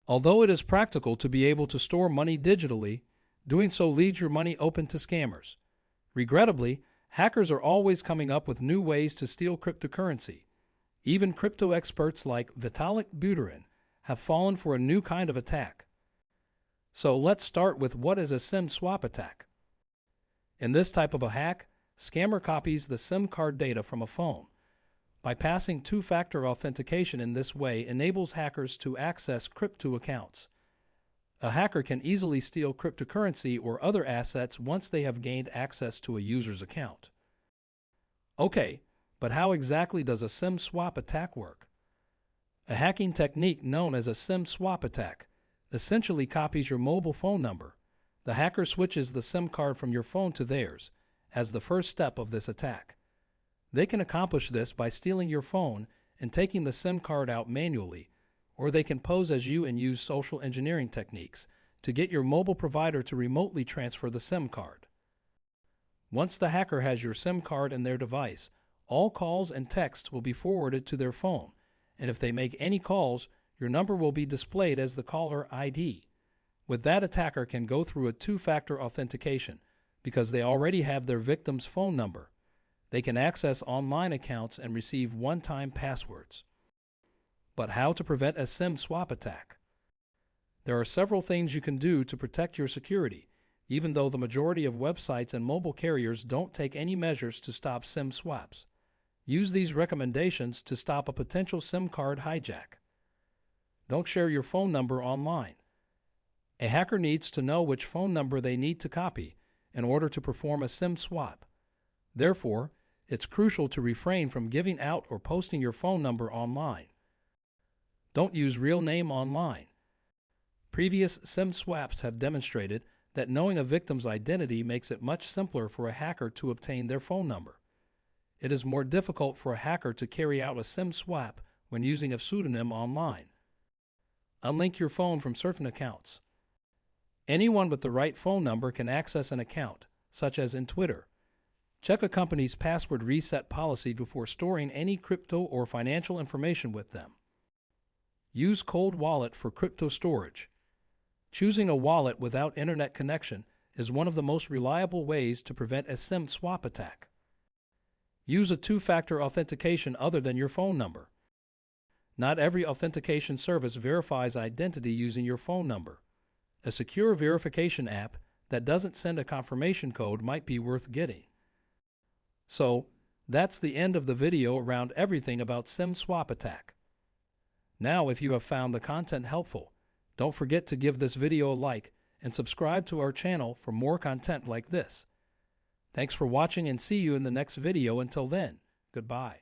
Although it is practical to be able to store money digitally, doing so leaves your money open to scammers. Regrettably, hackers are always coming up with new ways to steal cryptocurrency. Even crypto experts like Vitalik Buterin have fallen for a new kind of attack. So let's start with what is a SIM swap attack. In this type of a hack, scammer copies the SIM card data from a phone. Bypassing two-factor authentication in this way enables hackers to access crypto accounts. A hacker can easily steal cryptocurrency or other assets once they have gained access to a user's account. Okay, but how exactly does a SIM swap attack work? A hacking technique known as a SIM swap attack essentially copies your mobile phone number. The hacker switches the SIM card from your phone to theirs as the first step of this attack. They can accomplish this by stealing your phone and taking the SIM card out manually, or they can pose as you and use social engineering techniques to get your mobile provider to remotely transfer the SIM card. Once the hacker has your SIM card in their device, all calls and texts will be forwarded to their phone, and if they make any calls, your number will be displayed as the caller ID. With that, attacker can go through a two-factor authentication because they already have their victim's phone number. They can access online accounts and receive one-time passwords. But how to prevent a SIM swap attack? There are several things you can do to protect your security, even though the majority of websites and mobile carriers don't take any measures to stop SIM swaps. Use these recommendations to stop a potential SIM card hijack. Don't share your phone number online. A hacker needs to know which phone number they need to copy in order to perform a SIM swap. Therefore, it's crucial to refrain from giving out or posting your phone number online. Don't use real name online. Previous SIM swaps have demonstrated that knowing a victim's identity makes it much simpler for a hacker to obtain their phone number. It is more difficult for a hacker to carry out a SIM swap when using a pseudonym online. Unlink your phone from certain accounts. Anyone with the right phone number can access an account, such as in Twitter. Check a company's password reset policy before storing any crypto or financial information with them. Use cold wallet for crypto storage. Choosing a wallet without internet connection is one of the most reliable ways to prevent a SIM swap attack. Use a two-factor authentication other than your phone number. Not every authentication service verifies identity using your phone number. A secure verification app that doesn't send a confirmation code might be worth getting. So, that's the end of the video around everything about SIM swap attack. Now, if you have found the content helpful, don't forget to give this video a like and subscribe to our channel for more content like this. Thanks for watching and see you in the next video. Until then, goodbye.